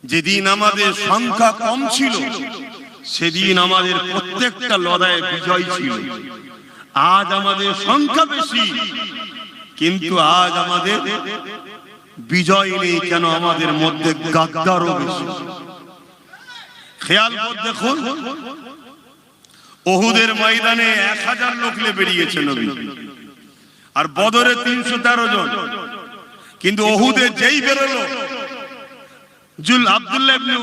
যেদিন আমাদের সংখ্যা কম ছিল সেদিন আমাদের প্রত্যেকটা লড়াইয়ে বিজয় ছিল। আজ আমাদের সংখ্যা বেশি, কিন্তু আজ আমাদের বিজয় নেই কেন? আমাদের মধ্যে গাদ্দারও বেশি। খেয়াল করে দেখুন, উহুদের ময়দানে 1000 লোক নিয়ে বেরিয়েছে নবী, আর বদরে 313 জন। কিন্তু উহুদে যেই বেরোলো, আব্দুল্লাহ ইবনে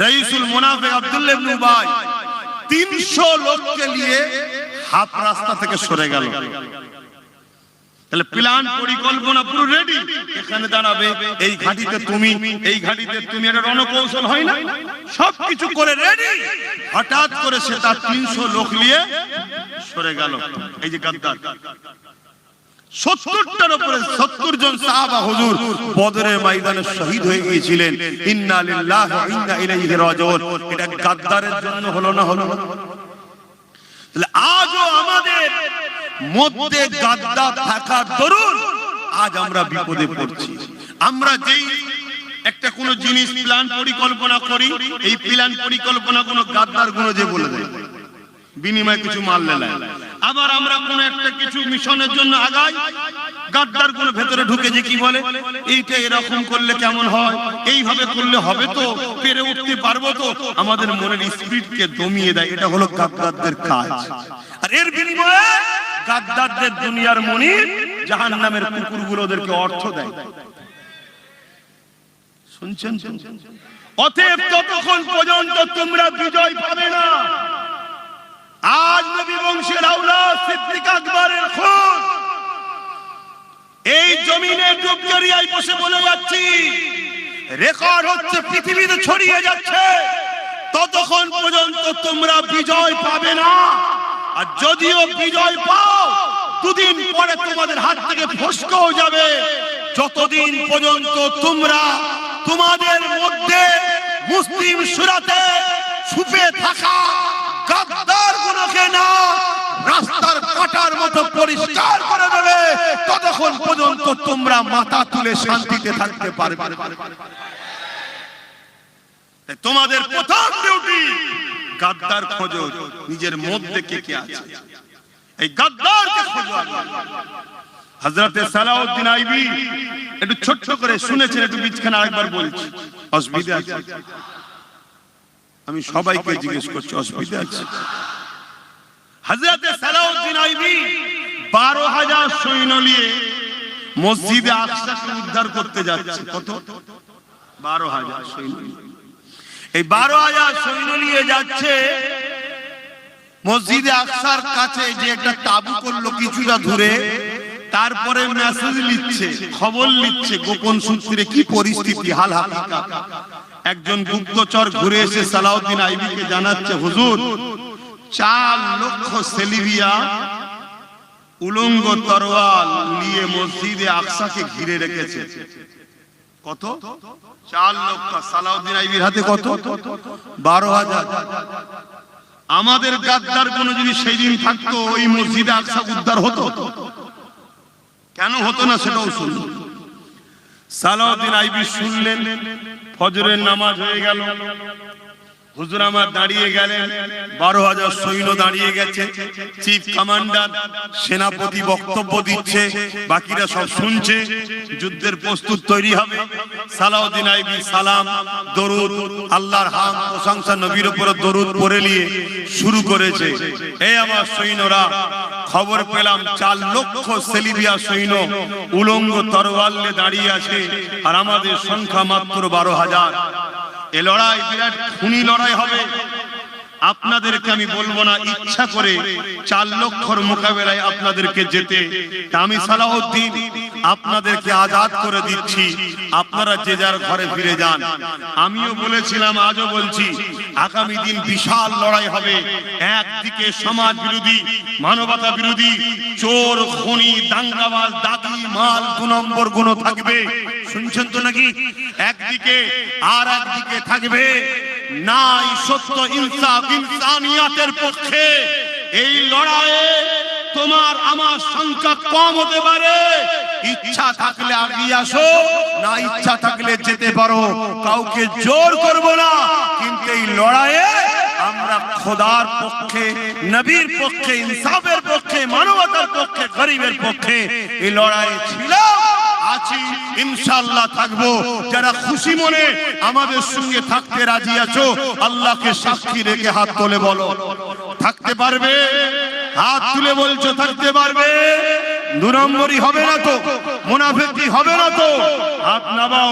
রাইসুল মুনাফিক আব্দুল্লাহ ইবনে উবাই 300 লোককে নিয়ে হাফ রাস্তা থেকে সরে গেল। তাহলে প্ল্যান পরিকল্পনা পুরো রেডি, এখানে দাঁড়াবে, এই ঘাটিতে তুমি, এই ঘাটিতে তুমি, এটা রণকৌশল হয় না, সবকিছু করে রেডি। হঠাৎ করে সে তার 300 লোক নিয়ে সরে গেল। এই যে গাদ্দার, 70টার উপরে 70 জন সাহাবা হুজুর বদরের ময়দানে শহীদ হয়ে গিয়েছিলেন। ইন্না লিল্লাহি ওয়া ইন্না ইলাইহি রাজিউন। এটা গাদ্দারের জন্য হলো না? হলো। তাহলে আজও আমাদের মধ্যে গাদ্দার থাকা দরুন আজ আমরা বিপদে পড়ছি। আমরা যেই একটা কোন জিনিস প্ল্যান পরিকল্পনা করি, এই প্ল্যান পরিকল্পনা কোন গাদ্দার গুলো যে বলে দেয়, বিনিময়ে কিছু মাল নেয়। আবার আমরা কোন একটা কিছু মিশনের জন্য আগাই, গাদ্দার গুলো ভেতরে ঢুকে যে কি বলে, এইটা এরকম করলে কেমন হয়, এইভাবে করলে হবে তো, পেরে উঠতে পারবো তো, আমাদের মনের স্পিরিটকে দমিয়ে দেয়। এটা হলো গাদ্দারদের কাজ। আর এর বিনিময়ে গাদ্দারদের দুনিয়ার মনির জাহান্নামের কুকুরগুলো ওদেরকে অর্থ দেয়। শুনছেন? অতএব ততক্ষণ পর্যন্ত তোমরা বিজয় পাবে না। আজ নবী বংশের আওলাদ সিদ্দিক আকবরের খুন এই জমিনে ডুবজরিয়ায় বসে বলে যাচ্ছি, রেকর্ড হচ্ছে, পৃথিবীতে ছড়িয়ে যাচ্ছে। ততক্ষণ পর্যন্ত তোমরা বিজয় পাবে না। আর যদিও বিজয় পাও, দুদিন পরে তোমাদের হাত থেকে ফসকেও যাবে। যতদিন পর্যন্ত তোমরা তোমাদের মধ্যে মুসলিম সুরাতে ছুপে থাকা গাদ্দার গুলোকে না রাস্তার কাটার মতো পরিষ্কার করে দেবে, ততক্ষণ পর্যন্ত তোমরা মাথা তুলে শান্তিতে থাকতে পারবে। তোমাদের প্রথম ডিউটি গাদ্দার খোঁজো, নিজের মধ্যে কে কে আছে, এই গাদ্দারকে খোঁজো। হযরতে সালাউদ্দিন আইবি একটু ছোট্ট করে শুনেছেন, একটু বিচখানে আরেকবার বলছি, অসুবিধা আছে? আমি সবাইকে জিজ্ঞেস করছি, অসুবিধা আছে? হযরতে সালাউদ্দিন আইবি 12,000 সৈন্য নিয়ে মসজিদে আকসাকে উদ্ধার করতে যাচ্ছে। কত? 12,000 সৈন্য। এই 12,000 সৈন্য নিয়ে যাচ্ছে মসজিদে আকসার কাছে, যে একটা তাবু করলো কিছুটা দূরে। তারপরে মেসেজ লিখছে, খবর লিখছে গোপন সূত্রে কি পরিস্থিতি, হাল হাকিকত। একজন গুপ্তচর ঘুরে এসে সালাউদ্দিন আইবিকে জানাচ্ছে, হুজুর 4 লক্ষ সেলিবিয়া উলঙ্গ তরোয়াল নিয়ে মসজিদে আকসাকে ঘিরে রেখেছে। কত? 4 লক্ষ। সালাউদ্দিন আইবির হাতে কত? 12,000। আমাদের গাদ্দার কোন যদি সেই দিন থাকতো, ওই মসজিদে আকসা উদ্ধার হতো? কেন হতো না সেটাও শুনুন। সালাউদ্দিন আইবি শুনলেন, ফজরের নামাজ হয়ে গেল, হুজুর আমার দাঁড়িয়ে গেলেন, 12,000 সৈন্য দাঁড়িয়ে গেছে, চিফ কমান্ডার সেনাপতি বক্তব্য দিচ্ছে, বাকিরা সব শুনছে, যুদ্ধের প্রস্তুত তৈরি হবে। সালাউদ্দিন আইবি সালাম, দরুদ, আল্লাহর হামদ, প্রশংসা, নবীর উপর দরুদ পড়ে নিয়ে শুরু করেছে। এই আমার সৈন্যরা, খবর পেলাম 4 লক্ষ সেলিবিয়া সৈন্য উলঙ্গ তরোয়াল নিয়ে দাঁড়িয়ে আছে, আর আমাদের সংখ্যা মাত্র 12,000। এ লড়াই বিরাট খুনি লড়াই হবে। আপনাদেরকে আমি বলবো না ইচ্ছা করে 4 লক্ষর মোকাবেলায় আপনাদেরকে যেতে। আমি সালাউদ্দিন আপনাদেরকে আজাদ করে দিচ্ছি, আপনারা যে যার ঘরে ফিরে যান। আমিও বলেছিলাম, আজও বলছি, আগামী দিন বিশাল লড়াই হবে। একদিকে সমাজ বিরোধী, মানবতা বিরোধী, চোর, খুনি, দাঙ্গাবাজ, দাগি, মাল, 2 নম্বর গুণ থাকবে। শুনছেন তো নাকি? একদিকে, আর একদিকে থাকবে নাই সত্য, ইনসাফ, ইনসানিয়াতের পক্ষে। এই লড়াইয়ে তোমার আমার সংখ্যা কম হতে পারে, ইচ্ছা থাকলে আগিয়ে আসো, না ইচ্ছা থাকলে যেতে পারো, কাউকে জোর করব না। কিন্তু এই লড়াইয়ে আমরা খোদার পক্ষে, নবীর পক্ষে, ইনসাফের পক্ষে, মানবতার পক্ষে, গরিবের পক্ষে এই লড়াই ছিল, আছি, ইনশাআল্লাহ থাকবো। যারা খুশি মনে আমাদের সঙ্গে থাকতে রাজি আছো, আল্লাহকে সাক্ষী রেখে হাত তুলে বলো থাকতে পারবে? হাত তুলে বলছো থাকতে পারবে? 2 নম্বরই হবে না তো, মুনাফিকি হবে না তো? হাত নামাও।